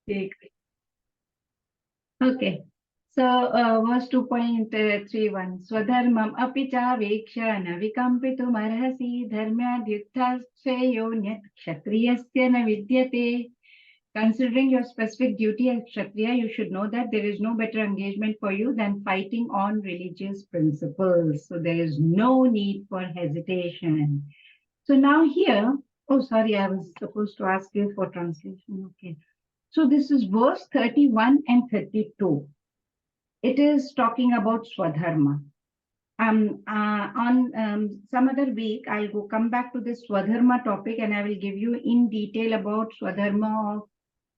Take. Okay. So, verse 2.31. Swadharmam api cha veksha na vikampitum arhasi dharmyadyuktha svayonyat kshatriyasya na vidyate. Considering your specific duty as Kshatriya, you should know that there is no better engagement for you than fighting on religious principles. So there is no need for hesitation. So now here, oh, sorry, I was supposed to ask you for translation. Okay. So this is verse 31 and 32. It is talking about Swadharma. On some other week, I'll come back to this Swadharma topic and I will give you in detail about Swadharma of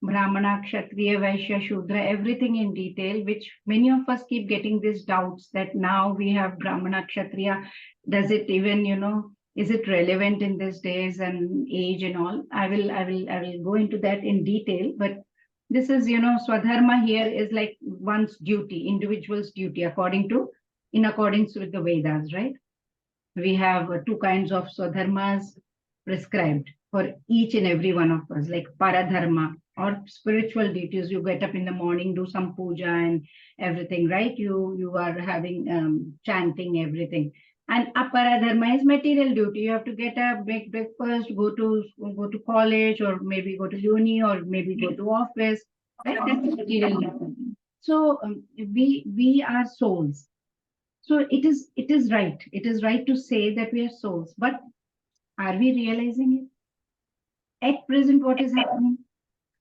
Brahmana, Kshatriya, Vaishya, Shudra, everything in detail, which many of us keep getting these doubts that now we have Brahmana, Kshatriya. Does it even, is it relevant in these days and age and all? I will go into that in detail, but this is, Swadharma here is like one's duty, individual's duty, in accordance with the Vedas, right? We have two kinds of Swadharmas prescribed for each and every one of us, like Paradharma or spiritual duties. You get up in the morning, do some puja and everything, right? You are having chanting, everything. And Aparadharma is material duty. You have to get up, make breakfast, go to college, or maybe go to uni, or maybe go to office. Right? That's material duty. So we are souls. So it is right. It is right to say that we are souls, but are we realizing it? At present, what is happening?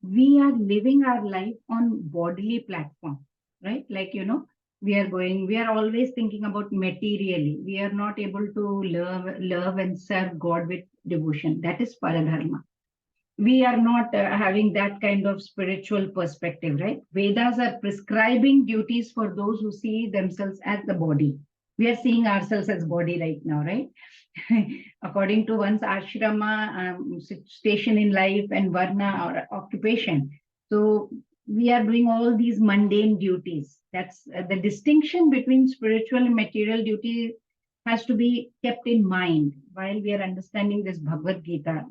We are living our life on bodily platform, right? Like, we are always thinking about materially. We are not able to love and serve God with devotion. That is paradharma. We are not having that kind of spiritual perspective, right? Vedas are prescribing duties for those who see themselves as the body. We are seeing ourselves as body right now, right? According to one's ashrama, station in life, and varna or occupation. So we are doing all these mundane duties. That's the distinction between spiritual and material duty has to be kept in mind while we are understanding this Bhagavad Gita,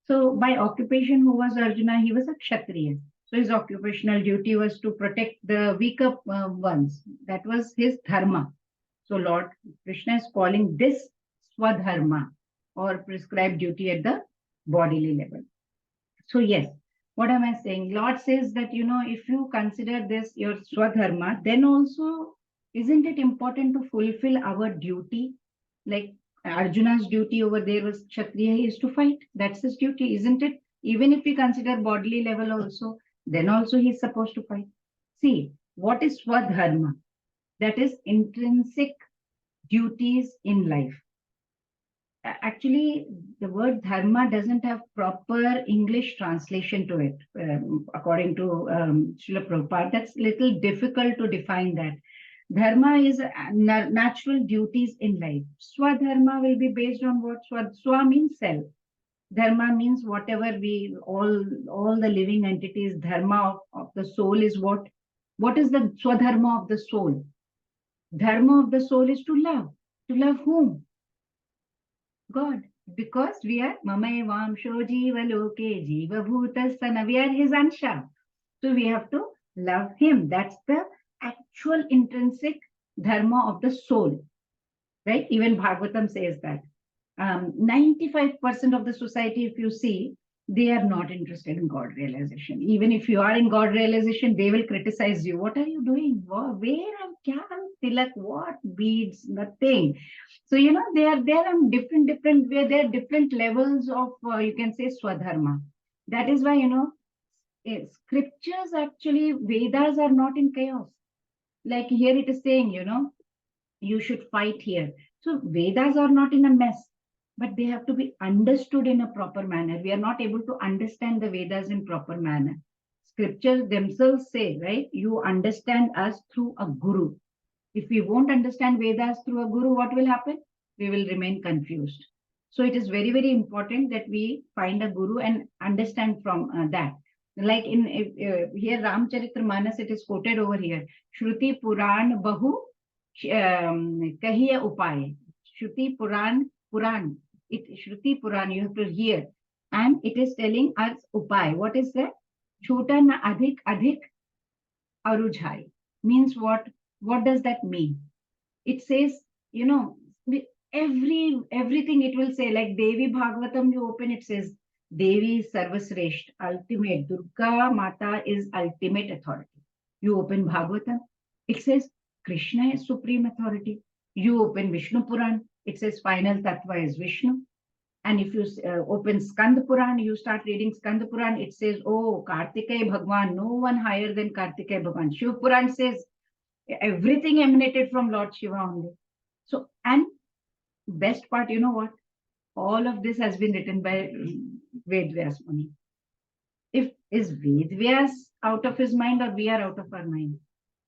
So by occupation, who was Arjuna? He was a Kshatriya. So his occupational duty was to protect the weaker ones. That was his dharma. So Lord Krishna is calling this Swadharma, or prescribed duty at the bodily level. So yes, what am I saying? Lord says that, if you consider this your Swadharma, then also isn't it important to fulfill our duty? Like Arjuna's duty over there was Kshatriya, he is to fight. That's his duty, isn't it? Even if we consider bodily level also, then also he's supposed to fight. See, what is Swadharma? That is intrinsic duties in life. Actually, the word dharma doesn't have proper English translation to it, according to Srila Prabhupada. That's little difficult to define that. Dharma is natural duties in life. Swadharma will be based on what? Swa means self. Dharma means whatever all the living entities, dharma of the soul is what? What is the swadharma of the soul? Dharma of the soul is to love. To love whom? God. Because we are Mamae Vamsho Jiva Loke Jiva Bhutasana. We are his Ansha. So we have to love him. That's the actual intrinsic dharma of the soul. Right? Even Bhagavatam says that. 95% of the society, if you see, they are not interested in God realization. Even if you are in God realization, they will criticize you. What are you doing? Where am tilak? What beads? Nothing. So they are on different where there are different levels of you can say swadharma. That is why scriptures actually Vedas are not in chaos. Like here it is saying, you should fight here. So Vedas are not in a mess, but they have to be understood in a proper manner. We are not able to understand the Vedas in proper manner. Scriptures themselves say, right, you understand us through a guru. If we won't understand Vedas through a guru, what will happen? We will remain confused. So it is very, very important that we find a guru and understand from that. Like here Ramcharitamanas, it is quoted over here. Shruti Puran Bahu Kahiya Upay. Shruti Puran. Shruti Puran, you have to hear. And it is telling us Upay. What is that? Chota na adhik, adhik arujhai. Means what? What does that mean? It says, you know, everything it will say, like Devi Bhagavatam, you open, it says Devi is Sarvasresht, ultimate. Durga Mata is ultimate authority. You open Bhagavatam, it says Krishna is supreme authority. You open Vishnu Puran, it says final Tattva is Vishnu. And if you open Skand Puran, you start reading Skand Puran, it says, oh, Kartikeya Bhagwan, no one higher than Kartikeya Bhagwan. Shiv Puran says everything emanated from Lord Shiva only. So, and best part, you know what? All of this has been written by Ved Vyas Muni. If is Ved Vyas out of his mind or we are out of our mind?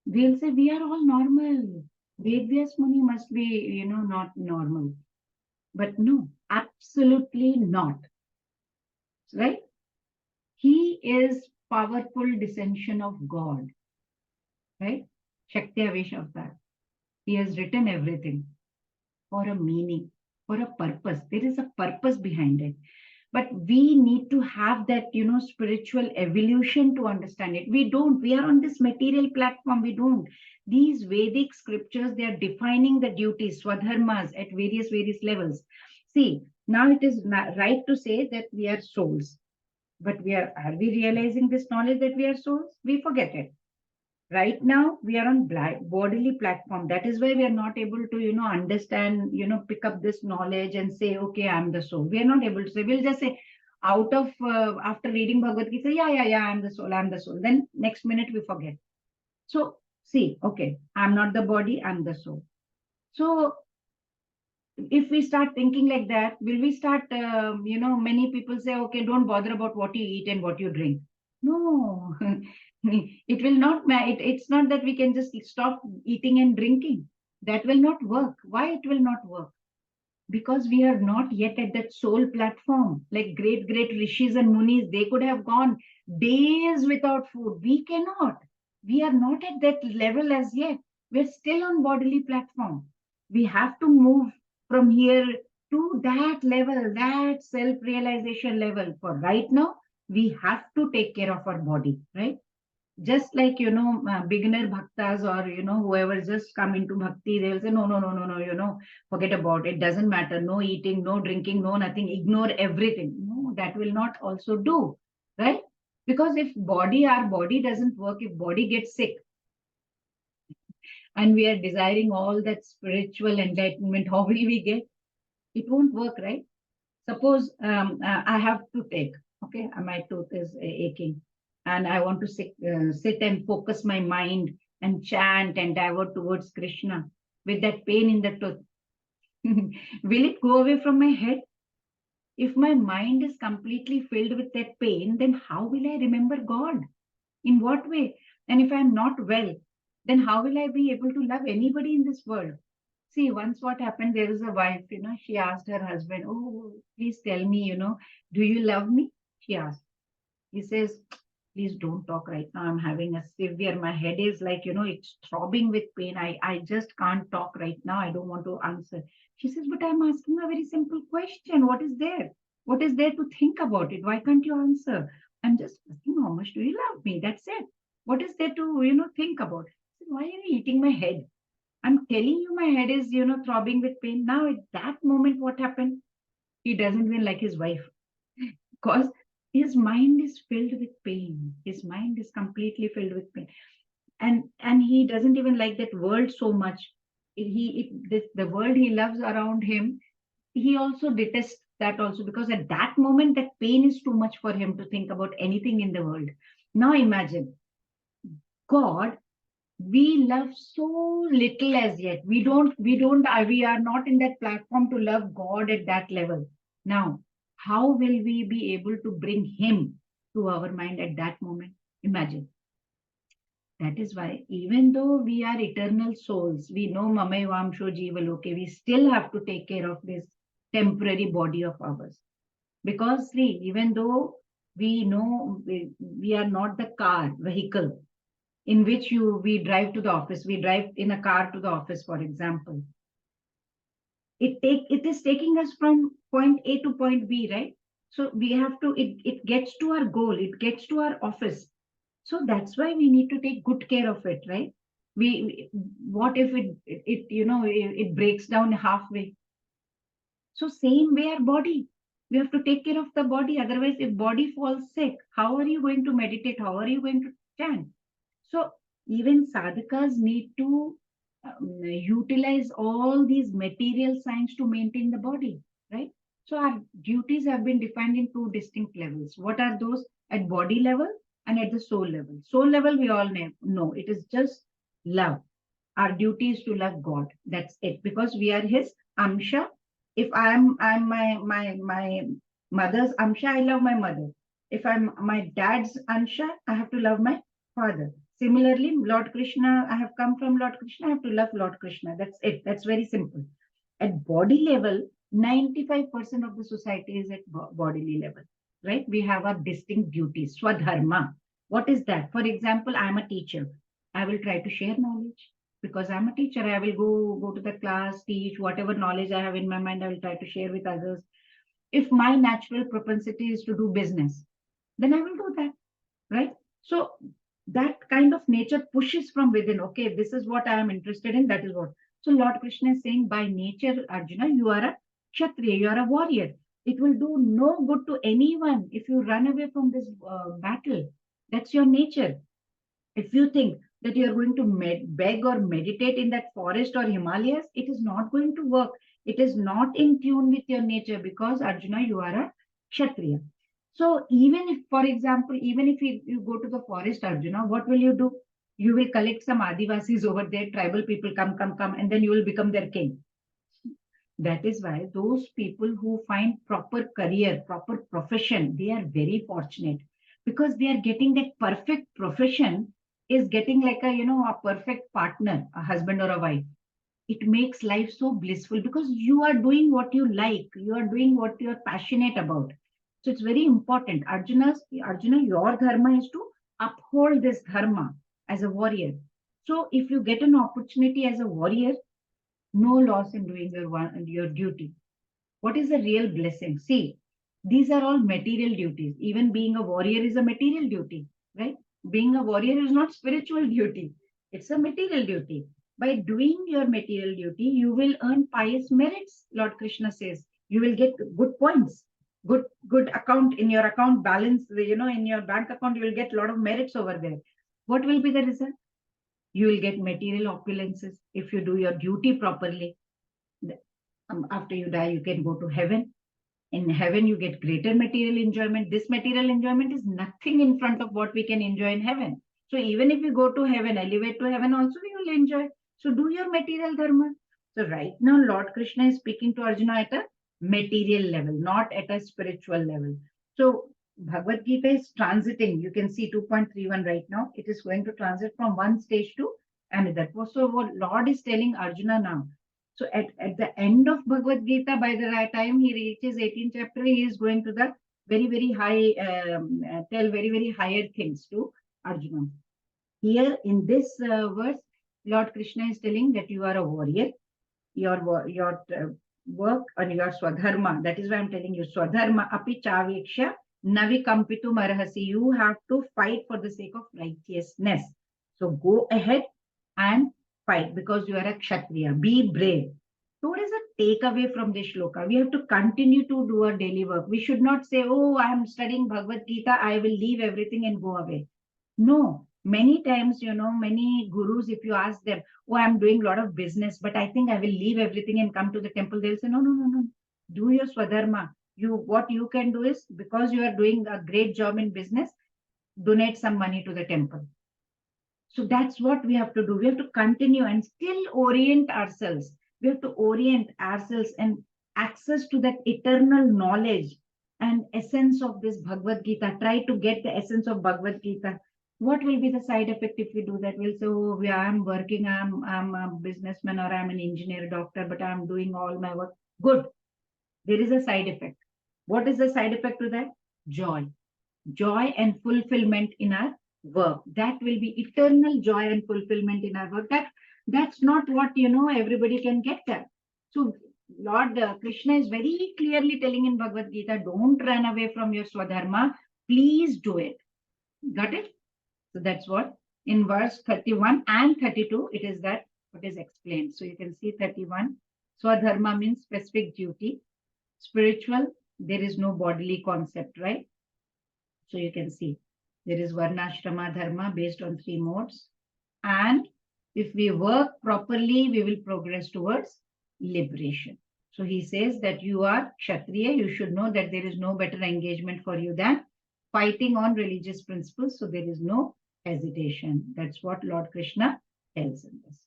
We'll say we are all normal. Ved Vyas Muni must be, you know, not normal. But no, absolutely not. Right? He is powerful descension of God. Right? Shakti Avesh Avatar. He has written everything for a meaning, for a purpose. There is a purpose behind it. But we need to have that, you know, spiritual evolution to understand it. We don't. We are on this material platform. We don't. These Vedic scriptures, they are defining the duties, swadharmas at various levels. See, now it is right to say that we are souls. But are we realizing this knowledge that we are souls? We forget it. Right now we are on bodily platform. That is why we are not able to, you know, understand, you know, pick up this knowledge and say, okay, I'm the soul. We are not able to say. We'll just say out of after reading Bhagavad Gita, yeah, I'm the soul, I'm the soul. Then next minute we forget. So see, okay, I'm not the body, I'm the soul. So if we start thinking like that, will we start, you know, many people say, okay, don't bother about what you eat and what you drink. No, it will not, it's not that we can just stop eating and drinking. That will not work. Why it will not work? Because we are not yet at that soul platform. Like great rishis and munis, they could have gone days without food. We cannot. We are not at that level as yet. We're still on bodily platform. We have to move from here to that level, that self-realization level. For right now, we have to take care of our body, right? Just like, you know, beginner bhaktas or, you know, whoever just come into bhakti, they'll say, no, you know, forget about it. Doesn't matter. No eating, no drinking, no nothing. Ignore everything. No, that will not also do, right? Because if our body doesn't work, if body gets sick, and we are desiring all that spiritual enlightenment, how will we get? It won't work, right? Suppose I have to take, okay, my tooth is aching, and I want to sit and focus my mind and chant and divert towards Krishna with that pain in the tooth. Will it go away from my head? If my mind is completely filled with that pain, then how will I remember God? In what way? And if I'm not well, then how will I be able to love anybody in this world? See, once what happened, there was a wife, you know, she asked her husband, oh, please tell me, you know, do you love me? She asked. He says, please don't talk right now. I'm having a severe, my head is like, you know, it's throbbing with pain. I just can't talk right now. I don't want to answer. She says, but I'm asking a very simple question. What is there? What is there to think about it? Why can't you answer? I'm just asking, how much do you love me? That's it. What is there to, you know, think about? Why are you eating my head? I'm telling you, my head is, you know, throbbing with pain. Now, at that moment, what happened? He doesn't even like his wife because his mind is filled with pain. His mind is completely filled with pain. And he doesn't even like that world so much. The world he loves around him, he also detests that also, because at that moment, that pain is too much for him to think about anything in the world. Now imagine, God, we love so little as yet. We are not in that platform to love God at that level. Now, how will we be able to bring him to our mind at that moment? Imagine. That is why, even though we are eternal souls, we know Mamay Vamsho Jivaloke, we still have to take care of this temporary body of ours. Because see, even though we know we are not the car, vehicle, in which we drive to the office, we drive in a car to the office, for example. It is taking us from point A to point B, right? So we have to, it gets to our goal, it gets to our office. So that's why we need to take good care of it, right? What if it breaks down halfway? So same way our body, we have to take care of the body. Otherwise, if body falls sick, how are you going to meditate? How are you going to chant? So even sadhakas need to utilize all these material science to maintain the body, right? So our duties have been defined in two distinct levels. What are those? At body level and at the soul level. Soul level, we all know it is just love. Our duty is to love God. That's it. Because we are His Amsha. If I'm my mother's Amsha, I love my mother. If I'm my dad's Amsha, I have to love my father. Similarly, Lord Krishna, I have come from Lord Krishna, I have to love Lord Krishna. That's it. That's very simple. At body level, 95% of the society is at bodily level, right? We have our distinct duties, swadharma. What is that? For example, I'm a teacher. I will try to share knowledge because I'm a teacher. I will go to the class, teach whatever knowledge I have in my mind. I will try to share with others. If my natural propensity is to do business, then I will do that, right? So that kind of nature pushes from within. Okay, this is what I am interested in. That is what. So Lord Krishna is saying, by nature, Arjuna, you are a Kshatriya, you are a warrior. It will do no good to anyone if you run away from this battle. That's your nature. If you think that you are going to beg or meditate in that forest or Himalayas, it is not going to work. It is not in tune with your nature because Arjuna, you are a Kshatriya. So even if, for example, even if you go to the forest, Arjuna, what will you do? You will collect some Adivasis over there, tribal people, come, and then you will become their king. That is why those people who find proper career, proper profession, they are very fortunate because they are getting that perfect profession is getting like a perfect partner, a husband or a wife. It makes life so blissful because you are doing what you like, you are doing what you are passionate about. So it's very important. Arjuna, your dharma is to uphold this dharma as a warrior. So if you get an opportunity as a warrior, no loss in doing your duty. What is the real blessing? See, these are all material duties. Even being a warrior is a material duty, right? Being a warrior is not spiritual duty. It's a material duty. By doing your material duty, you will earn pious merits, Lord Krishna says. You will get good points, good account in your account balance, in your bank account, you will get a lot of merits over there. What will be the result? You will get material opulences if you do your duty properly. After you die, you can go to heaven. In heaven, you get greater material enjoyment. This material enjoyment is nothing in front of what we can enjoy in heaven. So even if you go to heaven, elevate to heaven, also we will enjoy. So do your material dharma. So right now, Lord Krishna is speaking to Arjuna at a material level, not at a spiritual level. So Bhagavad Gita is transiting. You can see 2.31 right now. It is going to transit from one stage to another. So what Lord is telling Arjuna now. So at the end of Bhagavad Gita, by the time he reaches 18th chapter, he is going to the very, very high, tell very, very higher things to Arjuna. Here in this verse, Lord Krishna is telling that you are a warrior. Your work and your swadharma. That is why I'm telling you, swadharma api chaviksha navikampitu marahasi. You have to fight for the sake of righteousness. So go ahead and fight because you are a kshatriya. Be brave. So what is the takeaway from this shloka? We have to continue to do our daily work. We should not say, oh, I am studying Bhagavad Gita, I will leave everything and go away. No, many times, many gurus, if you ask them, oh, I'm doing a lot of business, but I think I will leave everything and come to the temple, they'll say, no. Do your swadharma. What you can do is, because you are doing a great job in business, donate some money to the temple. So that's what we have to do. We have to continue and still orient ourselves. We have to orient ourselves and access to that eternal knowledge and essence of this Bhagavad Gita. Try to get the essence of Bhagavad Gita. What will be the side effect if we do that? We'll say, oh, I'm working, I'm a businessman or I'm an engineer, doctor, but I'm doing all my work. Good. There is a side effect. What is the side effect to that? Joy. Joy and fulfillment in our work. That will be eternal joy and fulfillment in our work. That's not what everybody can get that. So Lord Krishna is very clearly telling in Bhagavad Gita, don't run away from your Swadharma. Please do it. Got it? So that's what in verse 31 and 32, it is that what is explained. So you can see 31. Swadharma means specific duty. Spiritual, there is no bodily concept, right? So you can see there is Varnashrama Dharma based on 3 modes. And if we work properly, we will progress towards liberation. So he says that you are Kshatriya. You should know that there is no better engagement for you than fighting on religious principles. So there is no hesitation. That's what Lord Krishna tells in this.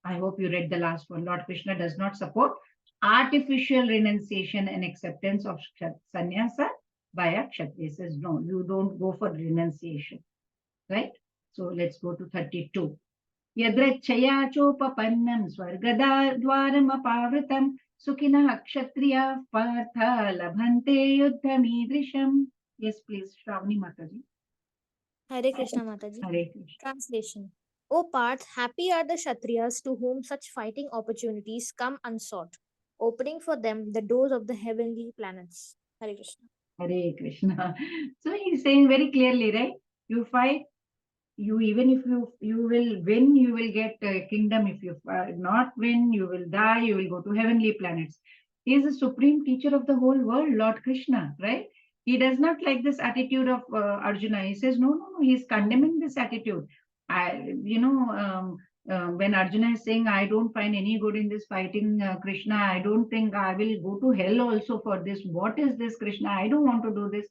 I hope you read the last one. Lord Krishna does not support artificial renunciation and acceptance of sannyasa by a Kshatriya. Says, no, you don't go for renunciation. Right? So let's go to 32. Yadrachaya chopapannam swargadadwaramapavritam sukhinah kshatriya partha labhante yuddhamidrisham. Yes, please, Shravani Mataji. Hare Krishna Mataji. Hare Krishna. Translation. O Parth, happy are the Kshatriyas to whom such fighting opportunities come unsought, opening for them the doors of the heavenly planets. Hare Krishna. Hare Krishna. So he's saying very clearly, right? You fight, you even if you will win, you will get a kingdom. If you not win, you will die, you will go to heavenly planets. He is the supreme teacher of the whole world, Lord Krishna, right? He does not like this attitude of Arjuna. He says, no, no, no, he's condemning this attitude. When Arjuna is saying, I don't find any good in this fighting Krishna, I don't think I will go to hell also for this. What is this, Krishna? I don't want to do this.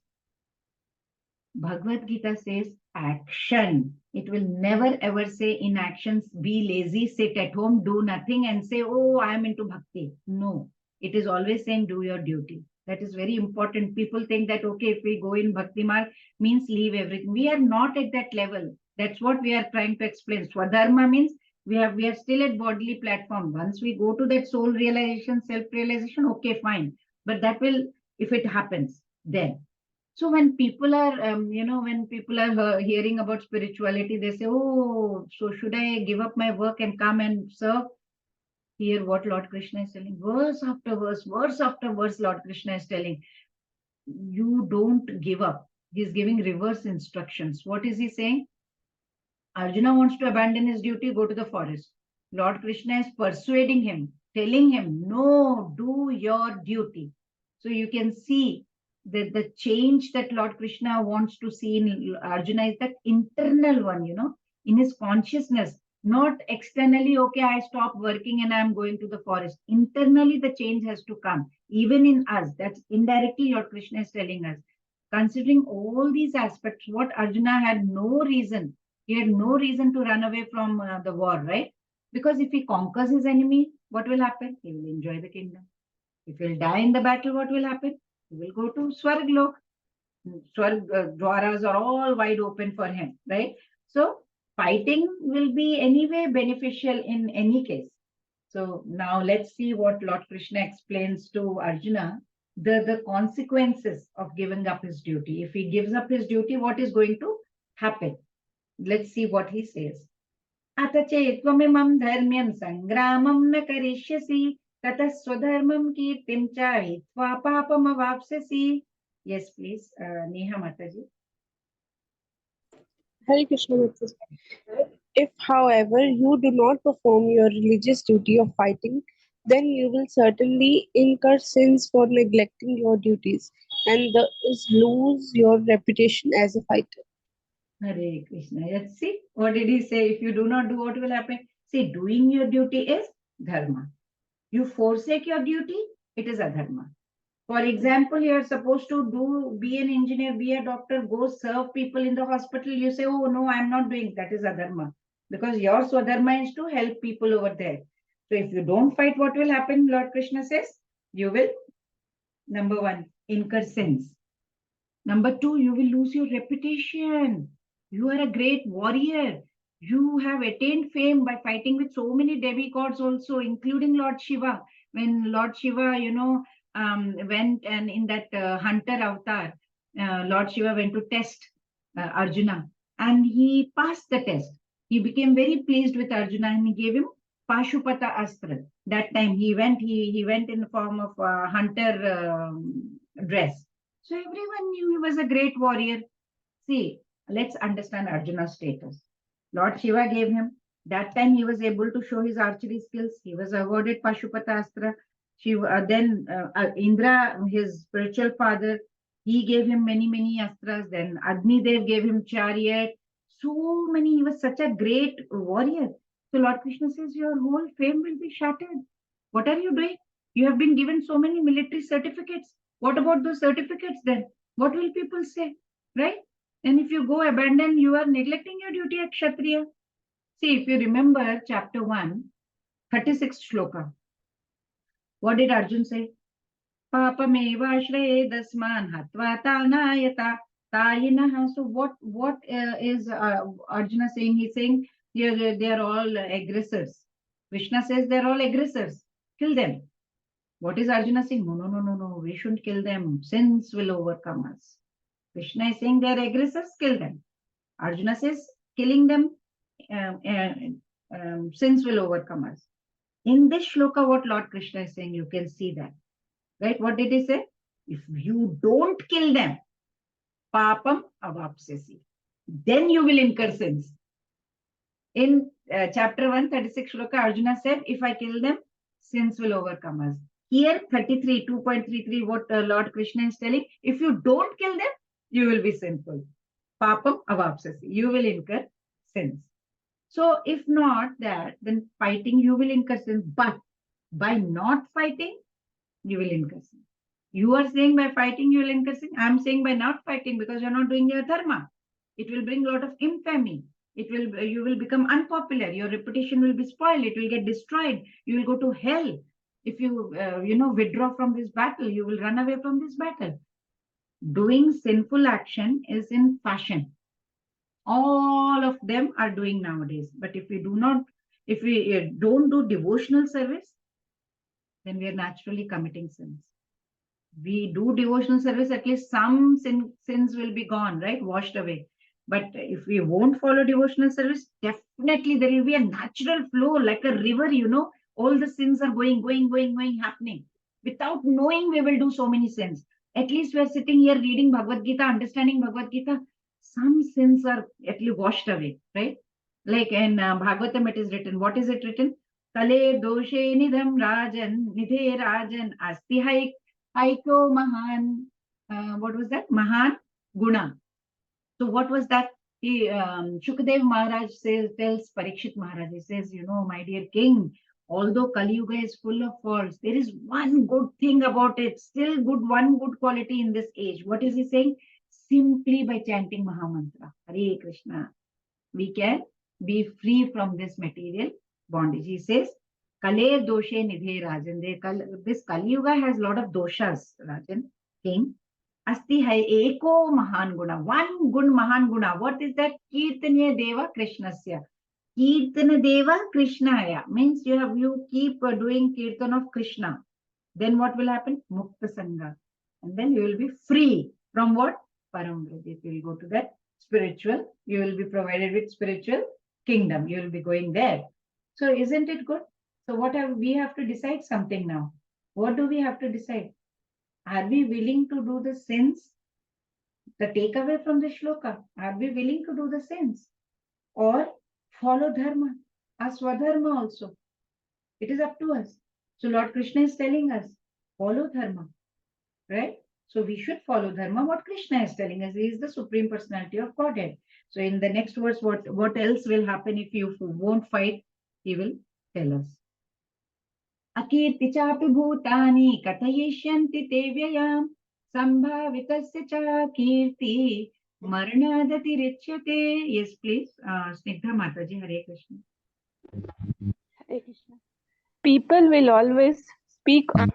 Bhagavad Gita says action. It will never ever say inactions, be lazy, sit at home, do nothing and say, oh, I am into bhakti. No, it is always saying do your duty. That is very important. People think that, okay, if we go in bhakti mark means leave everything. We are not at that level. That's what we are trying to explain. Swadharma means we are still at bodily platform. Once we go to that soul realization, self-realization, okay, fine. But that will, if it happens, then. So when people are, when people are hearing about spirituality, they say, oh, so should I give up my work and come and serve? Hear what Lord Krishna is telling. Verse after verse after verse, Lord Krishna is telling, you don't give up. He's giving reverse instructions. What is he saying? Arjuna wants to abandon his duty, go to the forest. Lord Krishna is persuading him, telling him, no, do your duty. So you can see that the change that Lord Krishna wants to see in Arjuna is that internal one, in his consciousness, not externally, okay, I stop working and I'm going to the forest. Internally, the change has to come, even in us. That's indirectly Lord Krishna is telling us. Considering all these aspects, what Arjuna had no reason, he had no reason to run away from the war, right? Because if he conquers his enemy, what will happen? He will enjoy the kingdom. If he'll die in the battle, what will happen? He will go to Swarglok. Swarg dwaras are all wide open for him, right? So fighting will be anyway beneficial in any case. So now let's see what Lord Krishna explains to Arjuna, the consequences of giving up his duty. If he gives up his duty, what is going to happen? Let's see what he says. Ata chetvamimam dharmyam sangramam na karishyasi tata swadharmam kirtim chahitva papam avapsasi. Yes, please, Neha Mataji. Hare Krishna Mataji. If, however, you do not perform your religious duty of fighting, then you will certainly incur sins for neglecting your duties and thus lose your reputation as a fighter. Hare Krishna. Let's see, what did he say? If you do not do, what will happen? See, doing your duty is dharma. You forsake your duty, it is adharma. For example, you are supposed to be an engineer, be a doctor, go serve people in the hospital. You say, oh, no, I'm not doing that. Is adharma. Because your swadharma is to help people over there. So if you don't fight, what will happen? Lord Krishna says, you will, number one, incur sins. Number two, you will lose your reputation. You are a great warrior. You have attained fame by fighting with so many demigods also, including Lord Shiva. When Lord Shiva, went and in that hunter avatar, Lord Shiva went to test Arjuna and he passed the test. He became very pleased with Arjuna and he gave him Pashupata Astra. That time he went in the form of a hunter dress. So everyone knew he was a great warrior. See, let's understand Arjuna's status. Lord Shiva gave him. That time he was able to show his archery skills. He was awarded Pashupata Astra. Then Indra, his spiritual father, he gave him many astras. Then Agni Dev gave him chariot. So many. He was such a great warrior. So Lord Krishna says, your whole fame will be shattered. What are you doing? You have been given so many military certificates. What about those certificates then? What will people say? Right? And if you go abandon, you are neglecting your duty at Kshatriya. See, if you remember chapter 1, 36th shloka, what did Arjun say? Papameva shre dasman hatva tanayata tayinaha. So what is Arjuna saying? He's saying they are all aggressors. Krishna says they're all aggressors. Kill them. What is Arjuna saying? No. We shouldn't kill them. Sins will overcome us. Krishna is saying they're aggressors. Kill them. Arjuna says killing them, sins will overcome us. In this shloka, what Lord Krishna is saying, you can see that. Right? What did he say? If you don't kill them, papam avapsasi, then you will incur sins. In chapter 1, 36 shloka, Arjuna said, if I kill them, sins will overcome us. Here, 33, 2.33, what Lord Krishna is telling, if you don't kill them, you will be sinful. Papam avapsasi, you will incur sins. So if not that, then fighting you will incur sins. But by not fighting, you will incur sins. You are saying by fighting you will incur sins. I am saying by not fighting because you are not doing your dharma. It will bring a lot of infamy. You will become unpopular. Your reputation will be spoiled. It will get destroyed. You will go to hell. If you withdraw from this battle, you will run away from this battle. Doing sinful action is in fashion. All of them are doing nowadays. But if we don't do devotional service, then we are naturally committing sins. We do devotional service, at least some sins will be gone, right? Washed away. But if we won't follow devotional service, definitely there will be a natural flow like a river, all the sins are going, happening. Without knowing, we will do so many sins. At least we are sitting here reading Bhagavad Gita, understanding Bhagavad Gita. Some sins are at least washed away, right? Like in Bhagavatam, it is written. What is it written? Kale doshe nidham rajan, nidhe rajan, asti haiko mahan. What was that? Mahan guna. So what was that? Shukadev Maharaj tells Parikshit Maharaj, he says, my dear king, although Kali Yuga is full of faults, there is one good thing about it, still one good quality in this age. What is he saying? Simply by chanting Mahamantra, Hare Krishna, we can be free from this material bondage. He says, Kale doshe nidhe rajan. This Kali Yuga has a lot of doshas, Rajan, king. Asti hai eko mahan guna. One good mahan guna. What is that? Kirtanya deva krishnasya. Kirtana deva krishnaya. Means you keep doing kirtan of Krishna. Then what will happen? Mukta sangha. And then you will be free from what? Paramvriti. You will go to that spiritual. You will be provided with spiritual kingdom. You will be going there. So isn't it good? So we have to decide something now. What do we have to decide? Are we willing to do the sins? The takeaway from the shloka. Are we willing to do the sins? Or follow dharma? Our swadharma also. It is up to us. So Lord Krishna is telling us, follow dharma. Right? So we should follow dharma. What Krishna is telling us, he is the Supreme Personality of Godhead. So in the next verse, what else will happen if you won't fight? He will tell us. Akirti chapi bhutani katayishyanti te vyayam sambhavitasya cha kirti marnadati richyate. Yes, please. Snigdha Mataji, Hare Krishna. Hare Krishna. People will always speak of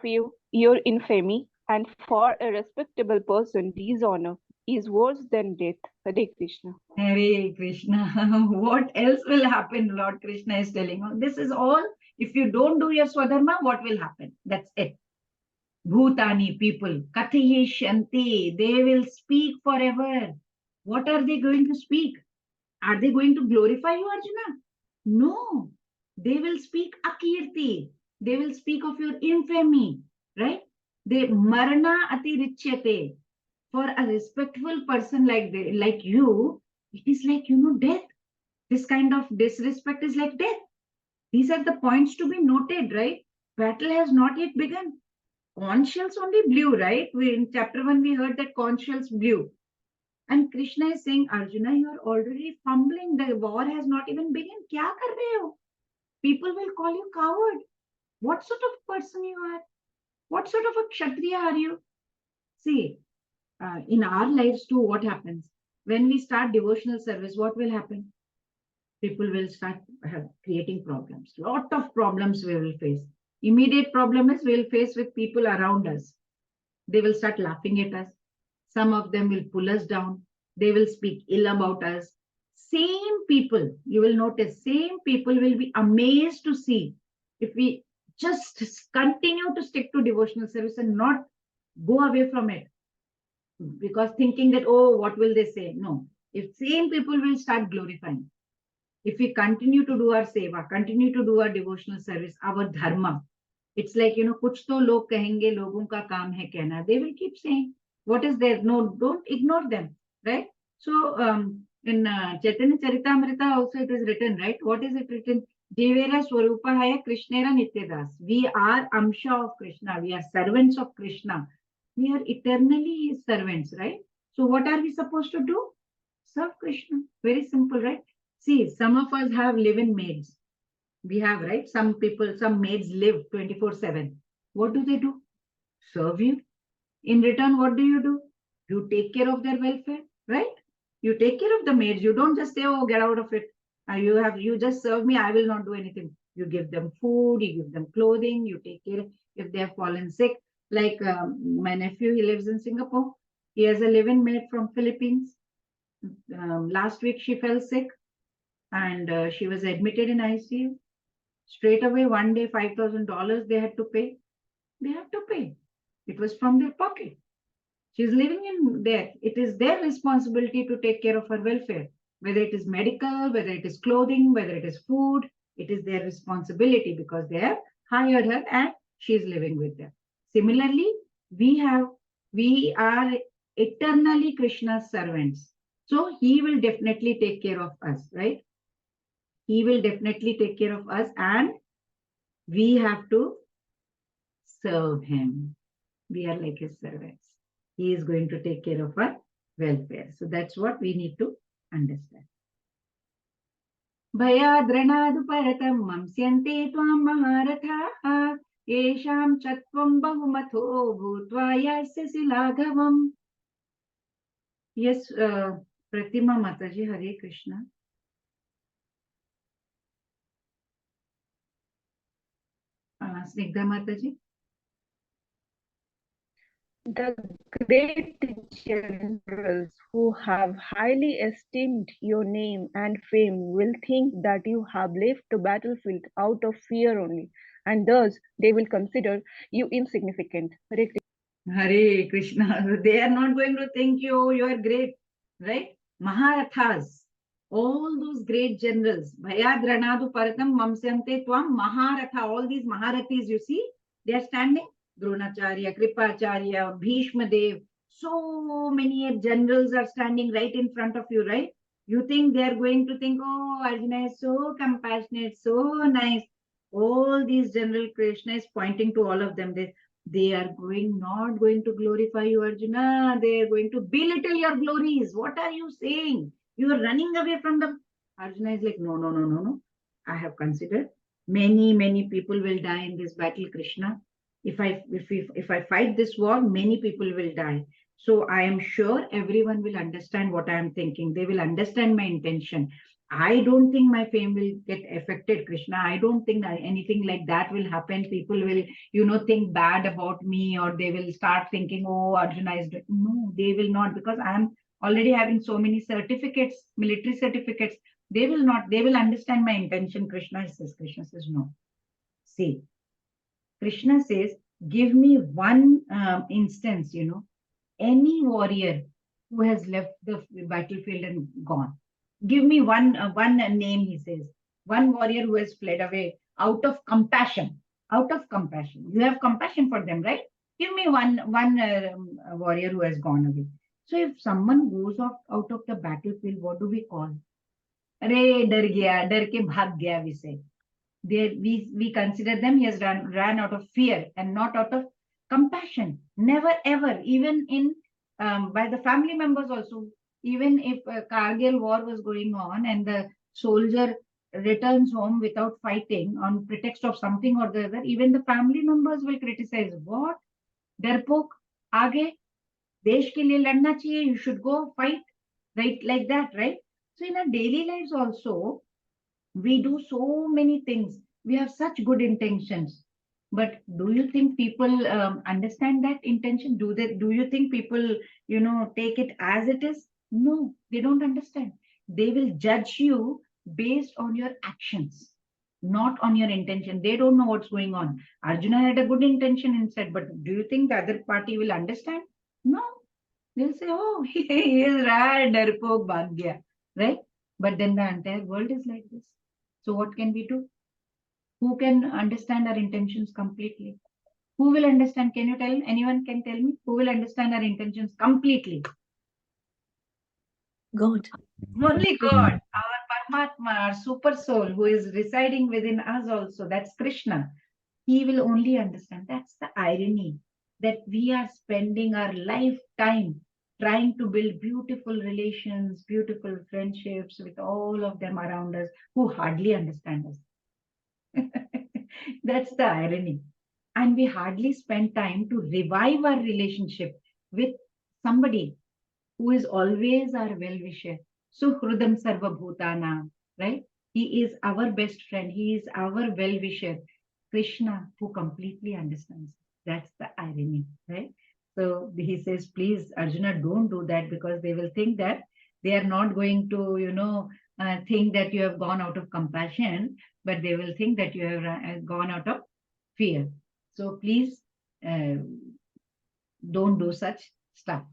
your infamy, and for a respectable person, dishonor is worse than death. Hare Krishna. Hare Krishna. What else will happen? Lord Krishna is telling us. This is all. If you don't do your swadharma, what will happen? That's it. Bhutani, people. Kathayeshanti. They will speak forever. What are they going to speak? Are they going to glorify you, Arjuna? No. They will speak akirti. They will speak of your infamy, right? They marana atirichyate. For a respectful person like you, it is like, death. This kind of disrespect is like death. These are the points to be noted, right? Battle has not yet begun. Conch shells only blew, right? In chapter 1, we heard that conch shells blew. And Krishna is saying, Arjuna, you are already fumbling. The war has not even begun. Kya kar rahe ho? People will call you coward. What sort of person you are? What sort of a kshatriya are you? See, in our lives too, what happens? When we start devotional service, what will happen? People will start creating problems. Lot of problems we will face. Immediate problem is we will face with people around us. They will start laughing at us. Some of them will pull us down. They will speak ill about us. Same people, you will notice, same people will be amazed to see if we just continue to stick to devotional service and not go away from it. Because thinking that, oh, what will they say? No. If same people will start glorifying, if we continue to do our seva, continue to do our devotional service, our dharma, it's like, kuch to log kahenge, logon ka kaam hai kehna. They will keep saying, what is there? No, don't ignore them, right? So, in Chaitanya Charitamrita also it is written, right? What is it written? Devera Swarupa Haya Krishnera Nityadas. We are Amsha of Krishna. We are servants of Krishna. We are eternally his servants, right? So what are we supposed to do? Serve Krishna. Very simple, right? See, some of us have live-in maids. We have, right? Some people, some maids live 24/7. What do? Serve you. In return, what do? You take care of their welfare, right? You take care of the maids. You don't just say, oh, get out of it. You just serve me. I will not do anything. You give them food, you give them clothing, you take care if they have fallen sick. Like my nephew, he lives in Singapore. He has a live-in maid from Philippines. Last week, she fell sick and she was admitted in ICU. Straight away, one day, $5,000 they had to pay. They have to pay. It was from their pocket. She's living in there. It is their responsibility to take care of her welfare. Whether it is medical, whether it is clothing, whether it is food, it is their responsibility because they have hired her and she is living with them. Similarly, we are eternally Krishna's servants. So he will definitely take care of us, right? He will definitely take care of us and we have to serve him. We are like his servants. He is going to take care of our welfare. So that's what we need to understand. Bhayadranadu paratam mamsyante twam maharatha yesham chatvam bahumatho bhutva yasyasi laghavam. Yes, Pratima Mataji, Hare Krishna. Snigdha Mataji. The great generals who have highly esteemed your name and fame will think that you have left the battlefield out of fear only, and thus they will consider you insignificant. Hare Krishna. They are not going to think you are great, right? Maharathas, all those great generals. Bhayadranadu paratam mamsyante tvam maharatha. All these maharathis, you see, they are standing. Dronacharya, Kripacharya, Bhishma Dev. So many generals are standing right in front of you, right? You think they are going to think, oh, Arjuna is so compassionate, so nice. All these general Krishna is pointing to all of them. They are not going to glorify you, Arjuna. They are going to belittle your glories. What are you saying? You are running away from them. Arjuna is like, no. I have considered many people will die in this battle, Krishna. If I fight this war, many people will die. So I am sure everyone will understand what I am thinking. They will understand my intention. I don't think my fame will get affected, Krishna. I don't think that anything like that will happen. People will, think bad about me, or they will start thinking, oh, Arjuna is doing. No, they will not, because I am already having so many certificates, military certificates. They will not. They will understand my intention. Krishna says, no. See, Krishna says, give me one instance, any warrior who has left the battlefield and gone. Give me one name, he says. one warrior who has fled away out of compassion. Out of compassion. You have compassion for them, right? Give me one warrior who has gone away. So if someone goes off out of the battlefield, what do we call? Arey, dar gaya, dar ke bhag gaya, we say. We consider them, he has ran out of fear and not out of compassion. Never ever, even in by the family members also, even if a Kargil war was going on and the soldier returns home without fighting on pretext of something or the other, even the family members will criticize. What? डरपोक आगे देश के लिए लड़ना चाहिए, you should go fight, right? Like that, right? So in our daily lives also, we do so many things. We have such good intentions, but do you think people understand that intention? Do you think people, take it as it is? No, they don't understand. They will judge you based on your actions, not on your intention. They don't know what's going on. Arjuna had a good intention inside, but do you think the other party will understand? No. They'll say, oh, he is right, darpok bhagya, right? But then the entire world is like this. So what can we do? Who can understand our intentions completely? Who will understand? Can you tell? Anyone can tell me? Who will understand our intentions completely? God. Only God, our Paramatma, our super soul, who is residing within us also. That's Krishna. He will only understand. That's the irony, that we are spending our lifetime trying to build beautiful relations, beautiful friendships with all of them around us who hardly understand us. That's the irony. And we hardly spend time to revive our relationship with somebody who is always our well-wisher. Suhrudam Sarva Bhutana, right? He is our best friend. He is our well-wisher. Krishna, who completely understands. That's the irony, right? So he says, please, Arjuna, don't do that, because they will think that they are not going to, think that you have gone out of compassion, but they will think that you have gone out of fear. So please, don't do such stuff.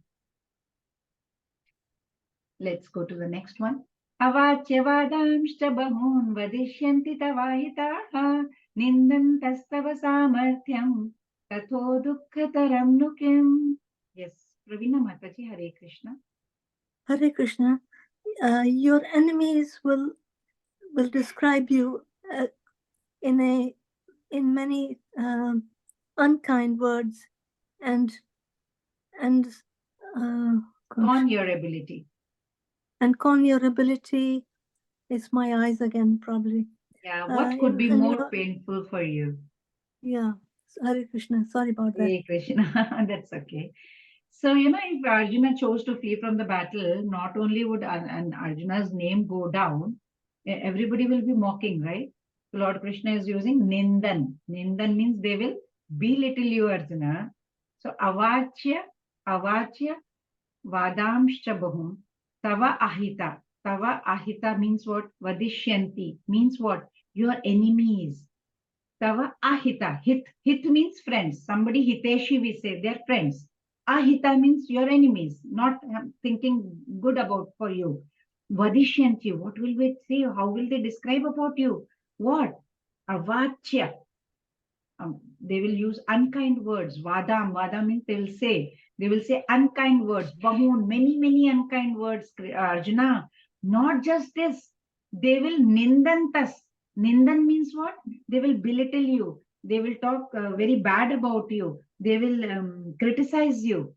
Let's go to the next one. Avacyavadamshcha bahun vadishyanti tavahitaha nindantastav samarthyam tatho dukkataram nukim. Yes, Pravina Mataji, Hare Krishna. Hare Krishna. Your enemies will describe you in many unkind words and On your ability. And con your ability is my eyes again, probably. Yeah, what could be more painful for you? Yeah, Hare Krishna, sorry about that. Hare Krishna, that's okay. So, if Arjuna chose to flee from the battle, not only would Arjuna's name go down, everybody will be mocking, right? So Lord Krishna is using Nindan. Nindan means they will belittle you, Arjuna. So, Avachya, Vadamshcha Bahum, Tava Ahita. Tava Ahita means what? Vadishyanti means what? Your enemies. Tava Ahita. Hit means friends. Somebody Hiteshi, we say, they're friends. Ahita means your enemies, not thinking good about for you. Vadishyanti, what will we say? How will they describe about you? What? Avachya. They will use unkind words. Vadam means they will say unkind words. Bahun, many unkind words, Arjuna. Not just this, they will nindantas. Nindan means what? They will belittle you. They will talk very bad about you. They will criticize you.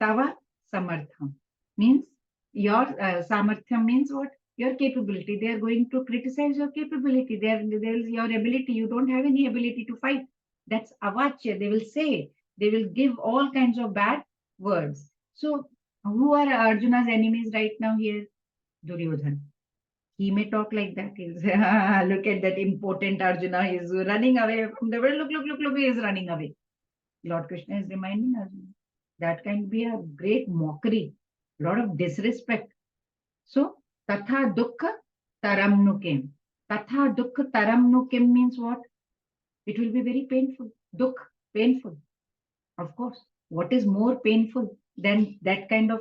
Tava samartham means your samartham means what? Your capability. They are going to criticize your capability. There is your ability. You don't have any ability to fight. That's avachya. They will say. They will give all kinds of bad words. So, who are Arjuna's enemies right now here? Duryodhana. He may talk like that. He'll say, look at that impotent Arjuna. He's running away from the world. Look, he is running away. Lord Krishna is reminding Arjuna. That can be a great mockery, a lot of disrespect. So, Tatha Dukkha Taramnukim. Tatha Dukkha Taramnukim means what? It will be very painful. Dukh, painful. Of course. What is more painful than that kind of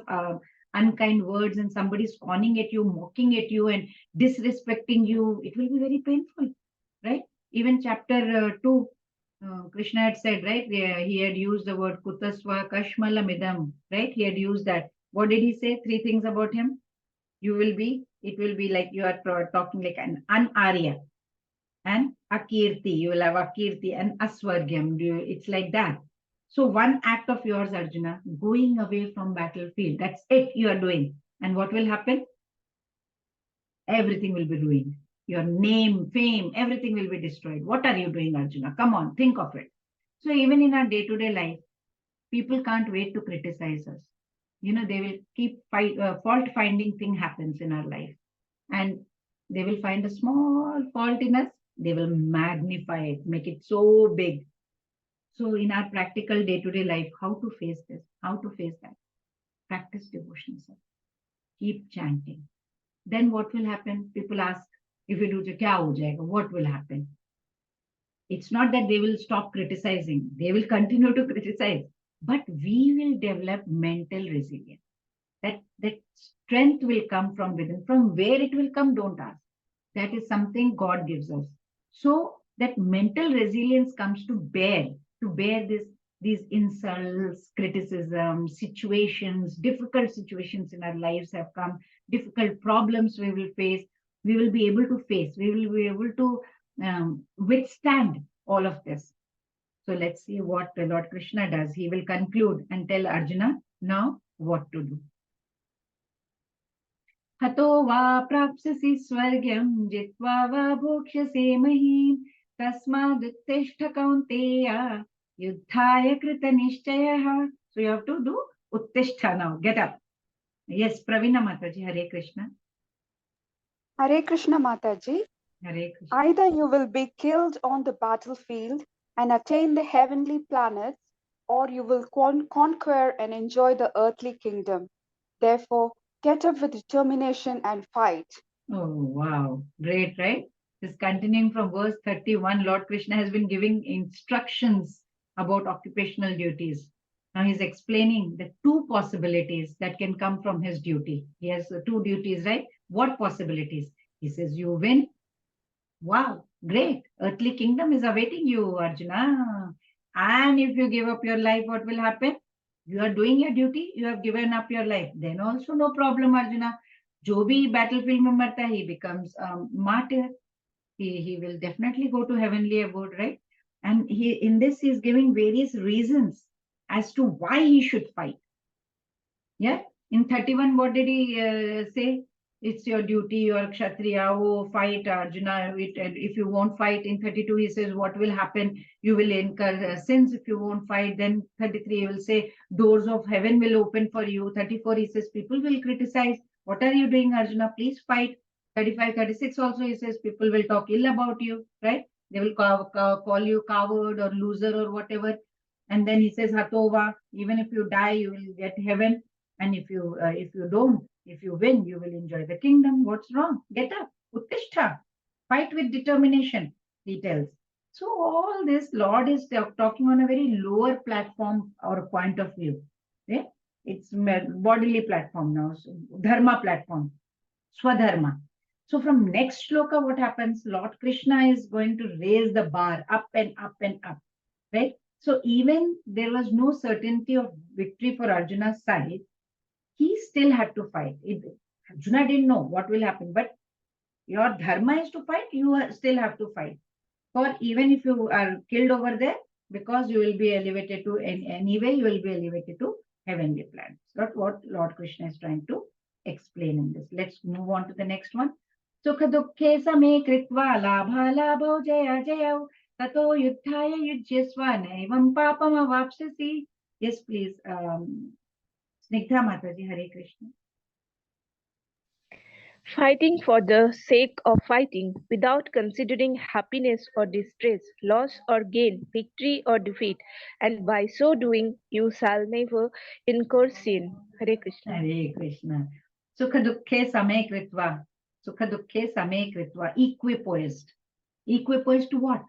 unkind words and somebody scorning at you, mocking at you and disrespecting you, it will be very painful, right? Even chapter 2, Krishna had said, right? He had used the word kutasva kashmalamidam, right? He had used that. What did he say? 3 things about him. It will be like you are talking like an anarya and akirti. You will have akirti and aswargyam. It's like that. So one act of yours, Arjuna, going away from battlefield, that's it you are doing. And what will happen? Everything will be ruined. Your name, fame, everything will be destroyed. What are you doing, Arjuna? Come on, think of it. So even in our day-to-day life, people can't wait to criticize us. You know, they will keep fault-finding thing happens in our life. And they will find a small fault in us. They will magnify it, make it so big. So in our practical day-to-day life, how to face this, how to face that? Practice devotion, sir. Keep chanting. Then what will happen? People ask, if you do, kya ho jayega? What will happen? It's not that they will stop criticizing. They will continue to criticize. But we will develop mental resilience. That strength will come from within. From where it will come, don't ask. That is something God gives us. So that mental resilience comes to bear these insults, criticism, situations, difficult situations in our lives have come, difficult problems we will face. We will be able to face. We will be able to withstand all of this. So let's see what the Lord Krishna does. He will conclude and tell Arjuna now what to do. Hato va prapsasi swargyam jitva va bhokshase mahim tasmaduttishta kaunteya yuddhaya krita nishchayaha. So you have to do uttishta now. Get up. Yes, Pravina Mataji, Hare Krishna. Hare Krishna Mataji. Hare Krishna. Either you will be killed on the battlefield and attain the heavenly planets, or you will conquer and enjoy the earthly kingdom. Therefore, get up with determination and fight. Oh, wow. Great, right? This continuing from verse 31, Lord Krishna has been giving instructions about occupational duties. Now he's explaining the 2 possibilities that can come from his duty. He has 2 duties, right? What possibilities? He says, you win. Wow, great. Earthly kingdom is awaiting you, Arjuna. And if you give up your life, what will happen? You are doing your duty, you have given up your life. Then also no problem, Arjuna. Jo bhi battlefield mein marta, he becomes martyr. He will definitely go to heavenly abode, right? And in this, he is giving various reasons as to why he should fight. Yeah. In 31, what did he say? It's your duty, you are Kshatriya, oh, fight, Arjuna. If you won't fight, in 32, he says, what will happen? You will incur sins if you won't fight. Then 33, he will say, doors of heaven will open for you. 34, he says, people will criticize. What are you doing, Arjuna? Please fight. 35, 36 also, he says, people will talk ill about you, right? They will call you coward or loser or whatever. And then he says, Hatova, even if you die, you will get heaven. And if you don't, if you win, you will enjoy the kingdom. What's wrong? Get up, uttishta, fight with determination, he tells. So all this, Lord is talking on a very lower platform or point of view. Okay? It's bodily platform now, so dharma platform, swadharma. So from next shloka, what happens? Lord Krishna is going to raise the bar up and up and up, right? So even there was no certainty of victory for Arjuna's side, he still had to fight. Arjuna didn't know what will happen, but your dharma is to fight, you still have to fight. For even if you are killed over there, because you will be elevated to, anyway, you will be elevated to heavenly planets. That's what Lord Krishna is trying to explain in this. Let's move on to the next one. Sukha dukkhe same kritva labha labho jaya jaya tato yuddhaya yujyasva naivam papam avapsasi. Yes, please. Snigdha Mataji, Hare Krishna. Fighting for the sake of fighting, without considering happiness or distress, loss or gain, victory or defeat, and by so doing you shall never incur sin. Hare Krishna. Hare Krishna. Sukha dukkhe same kritva. Sukha dukkhe same kritva. Equipoised. Equipoised to what?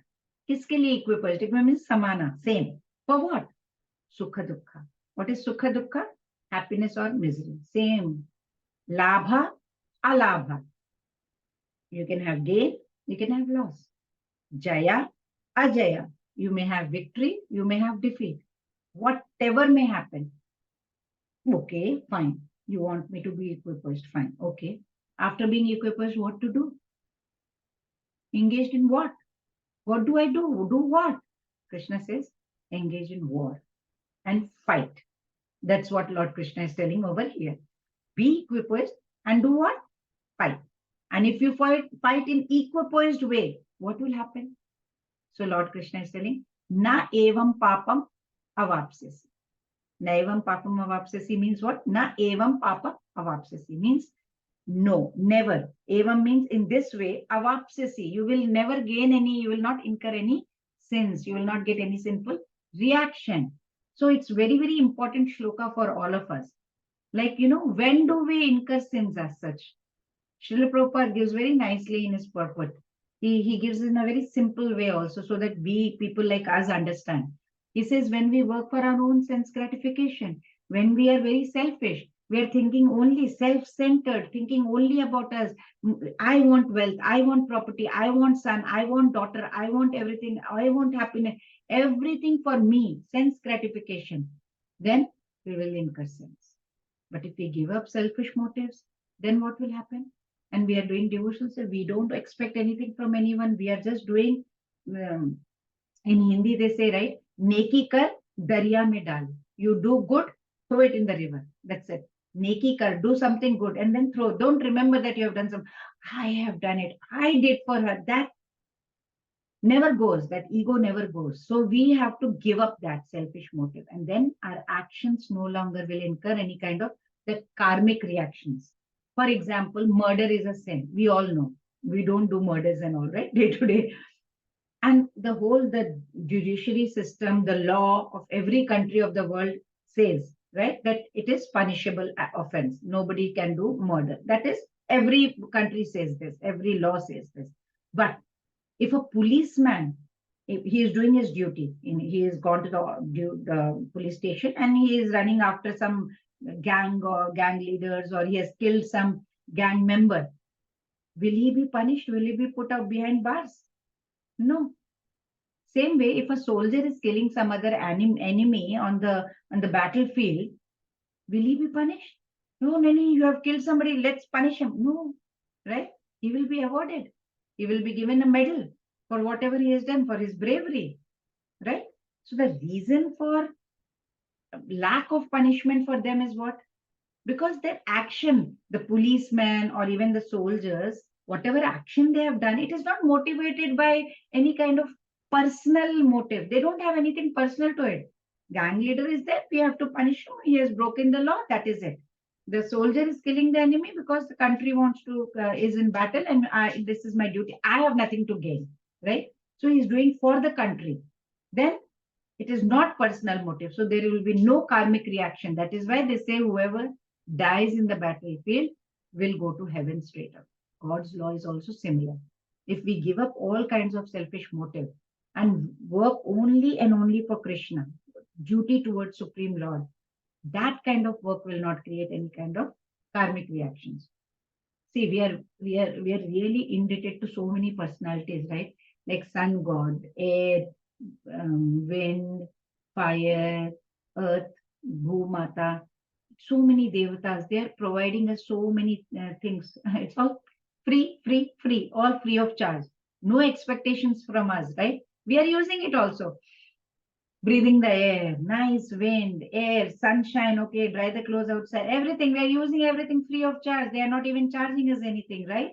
Kiske liye equipoised? It means samana, same. For what? Sukha dukkha. What is sukha dukkha? happiness or misery. Same. Labha, alabha. You can have gain, you can have loss. Jaya, ajaya. You may have victory, you may have defeat. Whatever may happen. Okay, fine. You want me to be equiposed, fine. Okay. After being equiposed, what to do? Engaged in what? What do I do? Do what? Krishna says, engage in war and fight. That's what Lord Krishna is telling over here. Be equiposed and do what? Fight. And if you fight in equiposed way, what will happen? So Lord Krishna is telling, na evam papam avapsasi. Na evam papam avapsasi means what? Na evam papam avapsasi means no, never. Evam means in this way, avapsasi. You will never gain any, you will not incur any sins. You will not get any sinful reaction. So it's very, very important shloka for all of us. Like, when do we incur sins as such? Srila Prabhupada gives very nicely in his purport. He gives in a very simple way also so that we, people like us, understand. He says, when we work for our own sense gratification, when we are very selfish, we are thinking only self-centered, thinking only about us. I want wealth, I want property, I want son, I want daughter, I want everything, I want happiness, everything for me, sense gratification. Then we will incur sins. But if we give up selfish motives, then what will happen? And we are doing devotions, so we don't expect anything from anyone. We are just doing, in Hindi they say, right? Neki kar, darya mein dal. You do good, throw it in the river. That's it. Neki kar, do something good and then throw. Don't remember that you have done I have done it. I did for her. That never goes. That ego never goes. So we have to give up that selfish motive. And then our actions no longer will incur any kind of the karmic reactions. For example, murder is a sin. We all know. We don't do murders and all, right? Day to day. And the judiciary system, the law of every country of the world says, right, that it is punishable offense. Nobody can do murder. That is, every country says this. Every law says this. But if a policeman, if he is doing his duty, he has gone to the police station and he is running after some gang or gang leaders, or he has killed some gang member, will he be punished? Will he be put out behind bars? No. Same way, if a soldier is killing some other enemy on the battlefield, will he be punished? No, Nani, you have killed somebody, let's punish him. No, right? He will be awarded. He will be given a medal for whatever he has done, for his bravery, right? So the reason for lack of punishment for them is what? Because their action, the policemen or even the soldiers, whatever action they have done, it is not motivated by any kind of personal motive. They don't have anything personal to it. Gang leader is there, we have to punish him. He has broken the law, that is it. The soldier is killing the enemy because the country wants to, is in battle, and this is my duty. I have nothing to gain, right? So he's doing for the country. Then it is not personal motive. So there will be no karmic reaction. That is why they say whoever dies in the battlefield will go to heaven straight up. God's law is also similar. If we give up all kinds of selfish motive and work only and only for Krishna, duty towards Supreme Lord, that kind of work will not create any kind of karmic reactions. See, we are really indebted to so many personalities, right? Like sun god, air, wind, fire, earth, Bhumata, so many devatas. They are providing us so many things. It's all free, all free of charge. No expectations from us, right? We are using it also. Breathing the air, nice wind, air, sunshine, okay, dry the clothes outside, everything. We are using everything free of charge. They are not even charging us anything, right?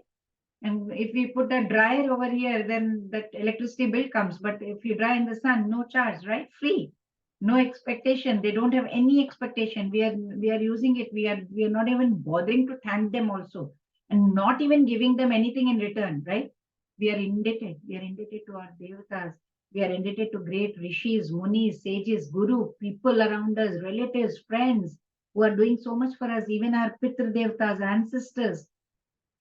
And if we put a dryer over here, then that electricity bill comes. But if you dry in the sun, no charge, right? Free. No expectation. They don't have any expectation. We are using it. We are not even bothering to thank them also, and not even giving them anything in return, right? We are indebted. We are indebted to our devatas. We are indebted to great rishis, munis, sages, guru, people around us, relatives, friends who are doing so much for us, even our Pitr Devtas, ancestors.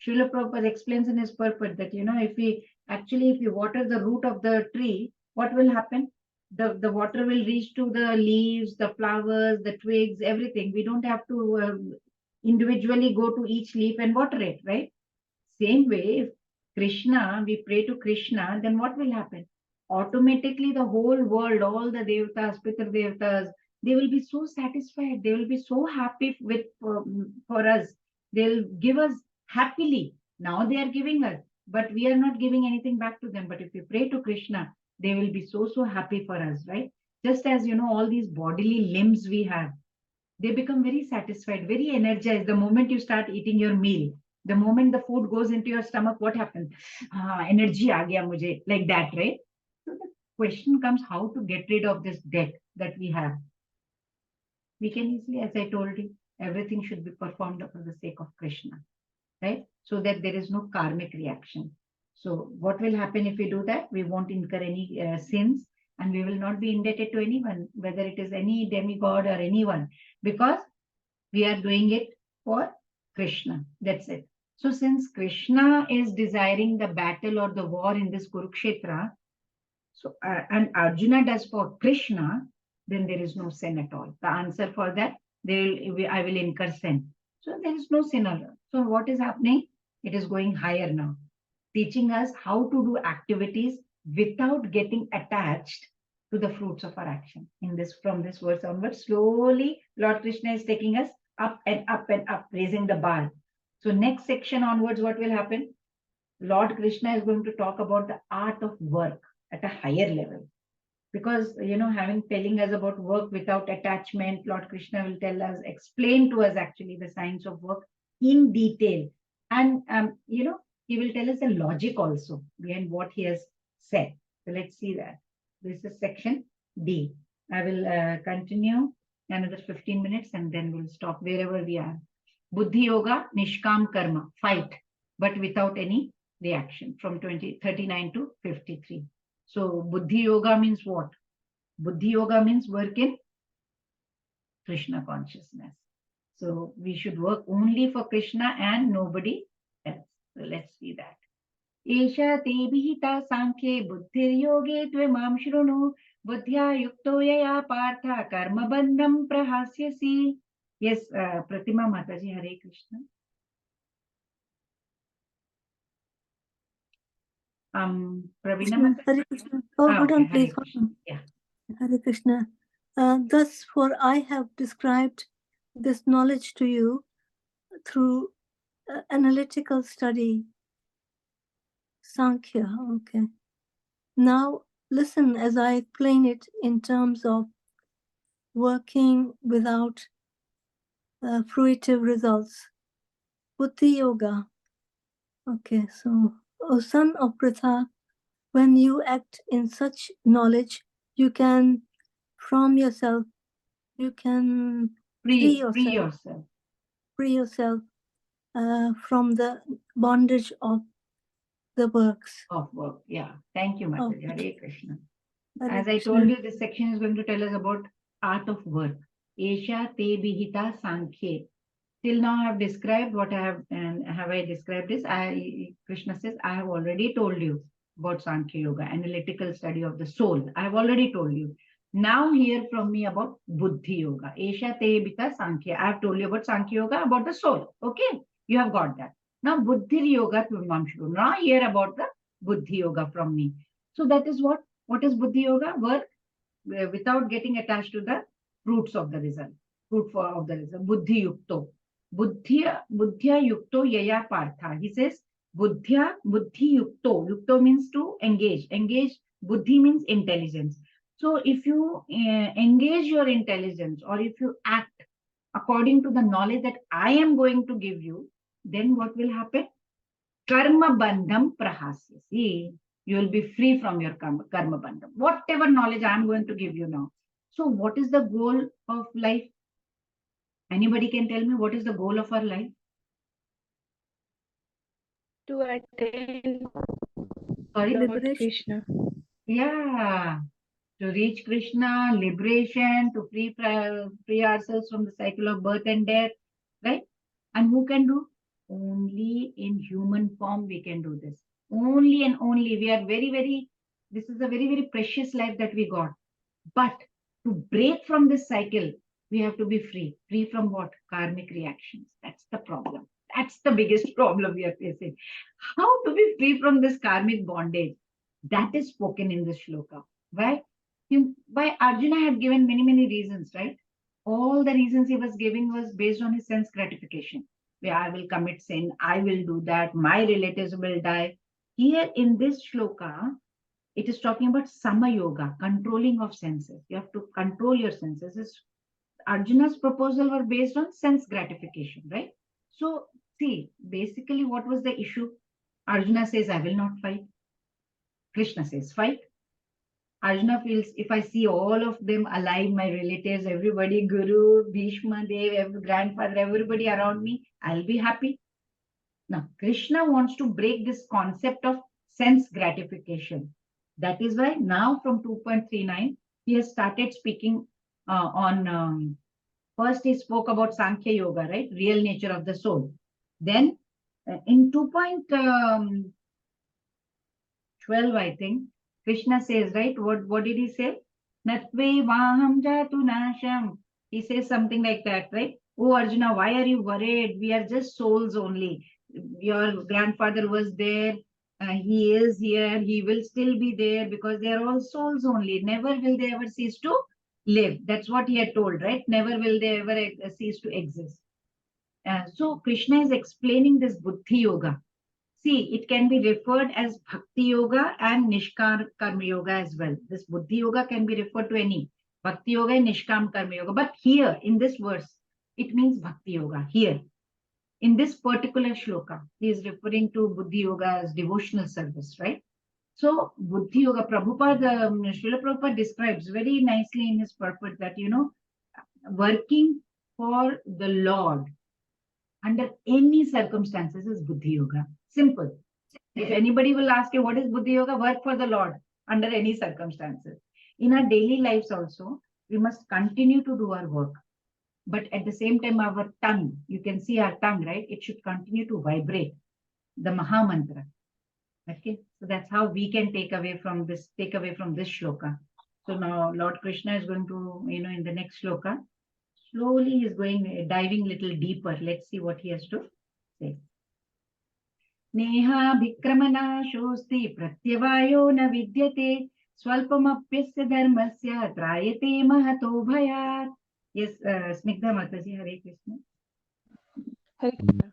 Srila Prabhupada explains in his purport that, if you water the root of the tree, what will happen? The water will reach to the leaves, the flowers, the twigs, everything. We don't have to individually go to each leaf and water it, right? Same way, if Krishna, we pray to Krishna, then what will happen? Automatically, the whole world, all the devatas, Pitar devatas, they will be so satisfied. They will be so happy with for us. They'll give us happily. Now they are giving us, but we are not giving anything back to them. But if we pray to Krishna, they will be so happy for us, right? Just as all these bodily limbs we have, they become very satisfied, very energized the moment you start eating your meal. The moment the food goes into your stomach, what happens? Energy aa gaya mujhe, like that, right? So the question comes how to get rid of this debt that we have. We can easily, as I told you, everything should be performed for the sake of Krishna, right? So that there is no karmic reaction. So what will happen if we do that? We won't incur any sins, and we will not be indebted to anyone, whether it is any demigod or anyone, because we are doing it for Krishna. That's it. So since Krishna is desiring the battle or the war in this Kurukshetra, so and Arjuna does for Krishna, then there is no sin at all. The answer for that, I will incur sin. So there is no sin at all. So what is happening? It is going higher now, teaching us how to do activities without getting attached to the fruits of our action. From this verse onwards, slowly Lord Krishna is taking us up and up and up, raising the bar. So next section onwards, what will happen? Lord Krishna is going to talk about the art of work at a higher level. Because, telling us about work without attachment, Lord Krishna will explain to us actually the science of work in detail. And, he will tell us the logic also behind what he has said. So let's see that. This is section D. I will continue another 15 minutes and then we'll stop wherever we are. Buddhi Yoga, Nishkam Karma, fight, but without any reaction, from 39 to 53. So Buddhi Yoga means what? Buddhi Yoga means work in Krishna consciousness. So we should work only for Krishna and nobody else. So let's see that. Esha te bihita sankhe buddhir yoge tvemam shruno buddhya yukto yaya partha karma bandham prahasyasi. Yes, Pratima Mataji, Hare Krishna. Pravina Mataji. Hare Krishna. Oh, hold on, please. Hold on. Yeah. Hare Krishna. Thus, for I have described this knowledge to you through analytical study. Sankhya. Okay. Now, listen as I explain it in terms of working without fruitive results. Buddhi Yoga. Okay, so, O son of Pritha, when you act in such knowledge, you can, from yourself, you can free yourself from the bondage of the works. Of work, yeah. Thank you, Mataji. Hare Krishna. Hare As I Krishna. told you, this section is going to tell us about art of work. Esha te bihita sankhye. Till now I have described what I have, and have I described this? Krishna says, I have already told you about Sankhya Yoga, analytical study of the soul. I have already told you. Now hear from me about Buddhi Yoga. Esha te bihita sankhya. I have told you about Sankhya Yoga, about the soul. Okay, you have got that. Now Buddhi Yoga tvemam shruno. Now hear about the Buddhi Yoga from me. So that is what? What is Buddhi Yoga? Work without getting attached to the fruits of the result. Of the result. Buddhi Yukto. Buddhya Yukto Yaya Partha. He says, Buddhi Yukto. Yukto means to engage. Buddhi means intelligence. So if you engage your intelligence, or if you act according to the knowledge that I am going to give you, then what will happen? Karma bandham prahasyasi. You will be free from your karma bandham. Whatever knowledge I am going to give you now. So what is the goal of life? Anybody can tell me what is the goal of our life? To attain Sorry? Lord Krishna. Yeah. To reach Krishna, liberation, to free ourselves from the cycle of birth and death, right? And who can do? Only in human form we can do this. Only and only. We are this is a very, very precious life that we got. But to break from this cycle, we have to be free. Free from what? Karmic reactions. That's the problem. That's the biggest problem we are facing. How to be free from this karmic bondage? That is spoken in this shloka. Why? Why Arjuna had given many, many reasons, right? All the reasons he was giving was based on his sense gratification. Where I will commit sin, I will do that, my relatives will die. Here in this shloka, it is talking about sama yoga, controlling of senses. You have to control your senses. Arjuna's proposal were based on sense gratification, right? So, see, basically, what was the issue? Arjuna says, I will not fight. Krishna says, fight. Arjuna feels, if I see all of them alive, my relatives, everybody, Guru, Bhishma, Dev, grandfather, everybody around me, I'll be happy. Now, Krishna wants to break this concept of sense gratification. That is why now from 2.39, he has started speaking on, first he spoke about Sankhya Yoga, right? Real nature of the soul. Then in 2.12, I think, Krishna says, right? What did he say? Natve vaham jatu nasham. He says something like that, right? Oh, Arjuna, why are you worried? We are just souls only. Your grandfather was there. He is here. He will still be there because they are all souls only. Never will they ever cease to live. That's what he had told, right? Never will they ever cease to exist. So Krishna is explaining this Buddhi Yoga. See, it can be referred as Bhakti Yoga and Nishkam Karma Yoga as well. This Buddhi Yoga can be referred to any Bhakti Yoga and Nishkam Karma Yoga. But here in this verse, it means Bhakti Yoga. Here, in this particular shloka, he is referring to Buddhi Yoga as devotional service, right? So Buddhi Yoga, Prabhupada, Srila Prabhupada describes very nicely in his purport that, working for the Lord under any circumstances is Buddhi Yoga. Simple. If anybody will ask you, what is Buddhi Yoga? Work for the Lord under any circumstances. In our daily lives also, we must continue to do our work. But at the same time, our tongue, you can see our tongue, right? It should continue to vibrate the Maha Mantra. Okay, so that's how we can take away from this shloka. So now Lord Krishna is going to, in the next shloka, slowly he's going, diving a little deeper. Let's see what he has to say. Neha bhikramana shosti pratyavayo na vidyate swalpamapyasya dharmasya trayate mahato bhayat. Yes, Snigdha Mataji, Hare Krishna. Hare Krishna.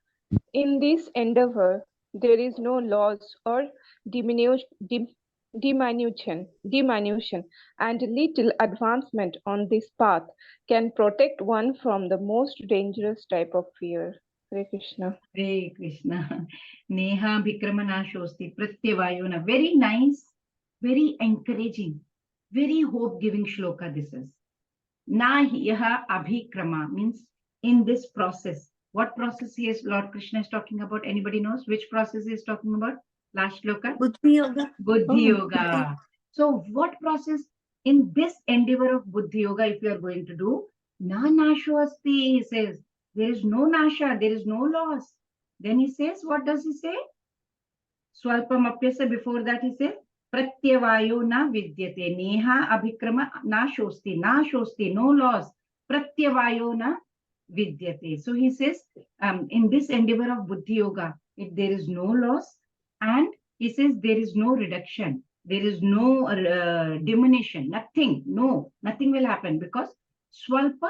In this endeavor, there is no loss or diminution, and little advancement on this path can protect one from the most dangerous type of fear. Hare Krishna. Hare Krishna. Neha bhikramana shosti pratyavayona. Very nice, very encouraging, very hope-giving shloka this is. Na yaha abhikrama means in this process. What process is Lord Krishna is talking about? Anybody knows which process he is talking about? Last shloka? Buddhi Yoga. Buddhi Yoga. So what process in this endeavor of Buddhi Yoga, if you are going to do, na nasho asti, he says, there is no nasha, there is no loss. Then he says, what does he say? Swalpam apyasa, before that he says, pratyavayo na vidyate, neha abhikrama na shosti, no loss, pratyavayo na vidyate. So he says, in this endeavor of Buddhi Yoga, if there is no loss, and he says there is no reduction, there is no diminution, nothing will happen because swalpa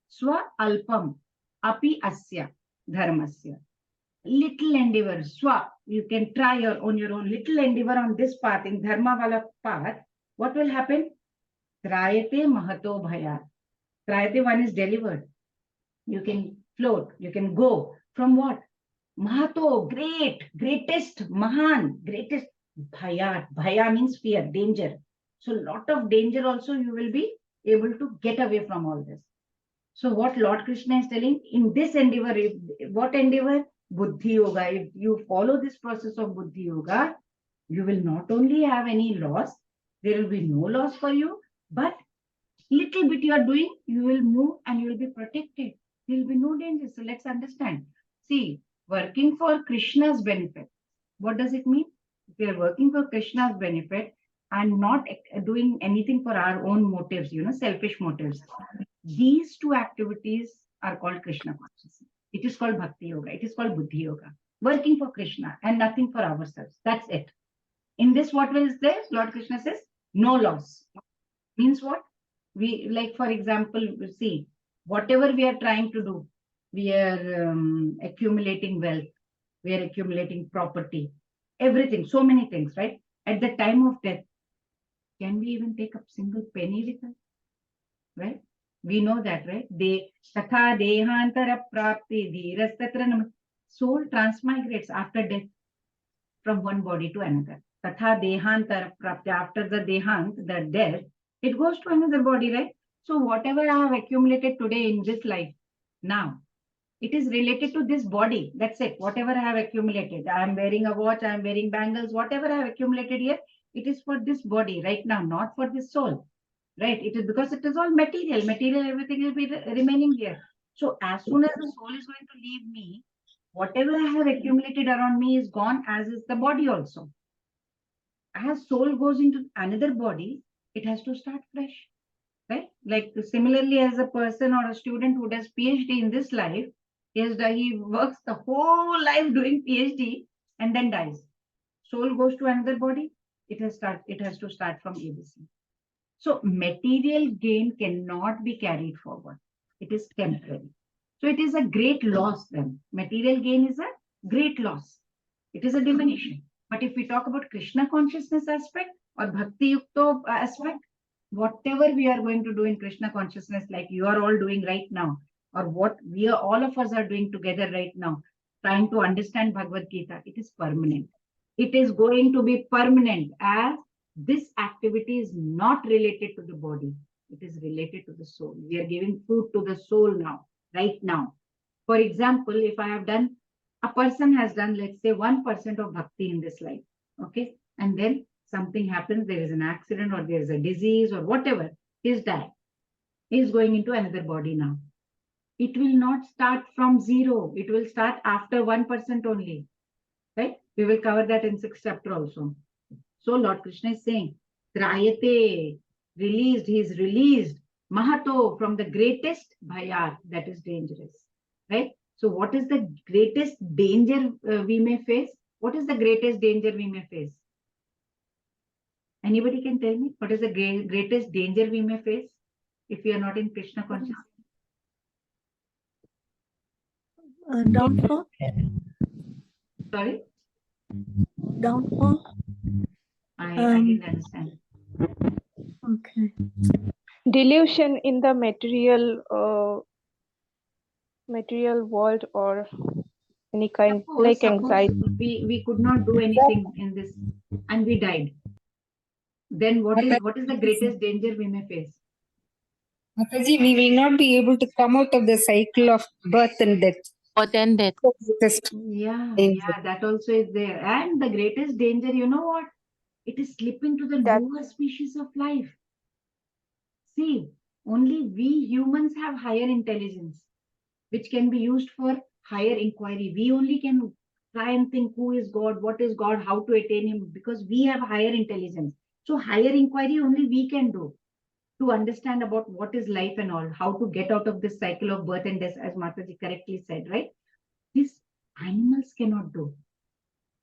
swa alpam api asya dharmasya. Little endeavor, swa, you can try on your own little endeavor on this path, in dharma wala path. What will happen? Trayate mahato bhaya. Trayate, one is delivered. You can float, you can go from what? Mahato, greatest, mahan, greatest, bhaya. Bhaya means fear, danger. So lot of danger also you will be able to get away from all this. So what Lord Krishna is telling, in this endeavor, what endeavor? Buddhi Yoga. If you follow this process of Buddhi Yoga, you will not only have any loss, there will be no loss for you, but little bit you are doing, you will move and you will be protected. There will be no danger. So let's understand. See, working for Krishna's benefit. What does it mean? If we are working for Krishna's benefit and not doing anything for our own motives, selfish motives. These two activities are called Krishna consciousness. It is called Bhakti Yoga. It is called Buddhi Yoga. Working for Krishna and nothing for ourselves. That's it. In this, what is there? Lord Krishna says, no loss. Means what? We, like, for example, see, whatever we are trying to do, we are accumulating wealth, we are accumulating property, everything, so many things, right? At the time of death, can we even take a single penny with us? Right? We know that, right? Tatha dehantara prapti dhirastatra. Soul transmigrates after death from one body to another. Tatha dehantara prapti. After the dehant, the death, it goes to another body, right? So whatever I have accumulated today in this life, now, it is related to this body. That's it. Whatever I have accumulated. I am wearing a watch, I am wearing bangles, whatever I have accumulated here, it is for this body right now, not for this soul. Right? It is because it is all material. Material, everything will be remaining here. So as soon as the soul is going to leave me, whatever I have accumulated around me is gone, as is the body also. As soul goes into another body, it has to start fresh. Right? Like similarly, as a person or a student who does PhD in this life, he works the whole life doing PhD and then dies. Soul goes to another body, it has to start from ABC. So material gain cannot be carried forward. It is temporary. So it is a great loss then. Material gain is a great loss. It is a diminution. But if we talk about Krishna consciousness aspect or Bhakti Yukta aspect, whatever we are going to do in Krishna consciousness, like you are all doing right now, or what all of us are doing together right now, trying to understand Bhagavad Gita, it is permanent. It is going to be permanent, as this activity is not related to the body. It is related to the soul. We are giving food to the soul now, right now. For example, if a person has done, let's say 1% of bhakti in this life, okay? And then something happens, there is an accident or there is a disease or whatever, he's died. He's going into another body now. It will not start from zero. It will start after 1% only, right? We will cover that in 6th chapter also. So Lord Krishna is saying, Trayate, released, he is released, Mahato, from the greatest bhayat, that is dangerous, right? So what is the greatest danger we may face? What is the greatest danger we may face? Anybody can tell me what is the greatest danger we may face if we are not in Krishna consciousness? Downfall? Sorry? Downfall? I didn't understand. Okay. Delusion in the material world, or any kind, like anxiety. We could not do anything in this and we died. Then what is the greatest danger we may face? Mataji, we will not be able to come out of the cycle of birth and death. Birth and death. Yeah, that also is there. And the greatest danger, you know what? It is slipping to the lower species of life. See, only we humans have higher intelligence, which can be used for higher inquiry. We only can try and think who is God, what is God, how to attain him, because we have higher intelligence. So higher inquiry only we can do to understand about what is life and all, how to get out of this cycle of birth and death, as Mataji correctly said, right? These animals cannot do.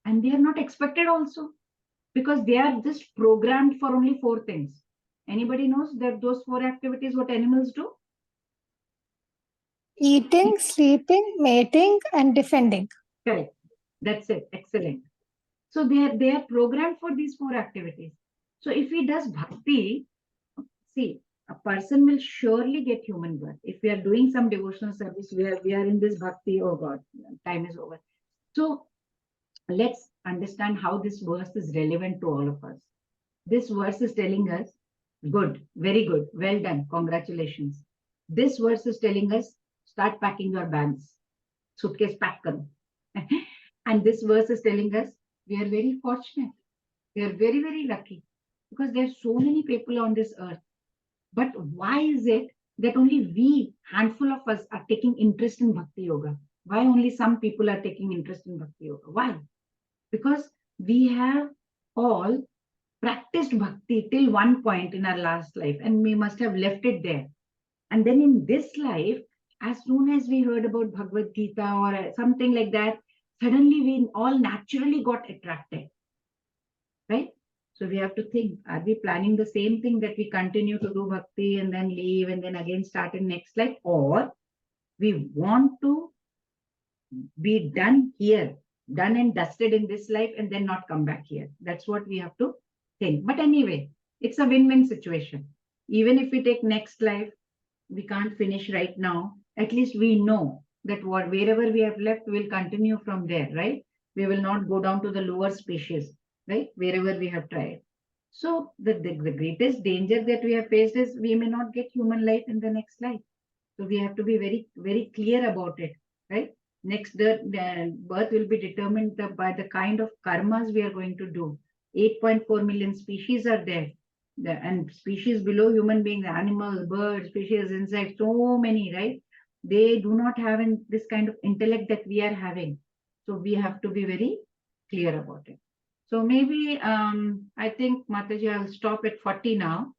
And they are not expected also, because they are just programmed for only 4 things. Anybody knows that those 4 activities, what animals do? Eating, sleeping, mating, and defending. Correct. That's it. Excellent. So they are programmed for these 4 activities. So if he does bhakti, see, a person will surely get human birth. If we are doing some devotional service, we are in this bhakti, oh God, time is over. So let's understand how this verse is relevant to all of us. This verse is telling us, good, very good, well done, congratulations. This verse is telling us, start packing your bags. Suitcase pack karo. And this verse is telling us, we are very fortunate. We are very, very lucky, because there are so many people on this earth. But why is it that only we, handful of us, are taking interest in Bhakti Yoga? Why only some people are taking interest in Bhakti Yoga? Why? Because we have all practiced bhakti till one point in our last life, and we must have left it there. And then in this life, as soon as we heard about Bhagavad Gita or something like that, suddenly we all naturally got attracted, right? So we have to think, are we planning the same thing, that we continue to do bhakti and then leave and then again start in next life, or we want to be done here, done and dusted in this life and then not come back here? That's what we have to think. But anyway, it's a win-win situation. Even if we take next life, we can't finish right now, at least we know that wherever we have left, we'll continue from there, right? We will not go down to the lower species, right? Wherever we have tried. So the greatest danger that we have faced is we may not get human life in the next life. So we have to be very, very clear about it, right? Next, the birth will be determined by the kind of karmas we are going to do. 8.4 million species are there. And species below human beings, animals, birds, species, insects, so many, right? They do not have this kind of intellect that we are having. So we have to be very clear about it. So maybe, I think, Mataji, I'll stop at 40 now.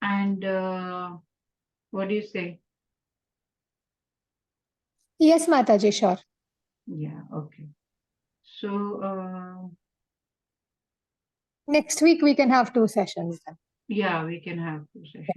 And what do you say? Yes, Mataji, sure. Yeah, okay. So, Next week we can have 2 sessions then. yeah, we can have 2 sessions.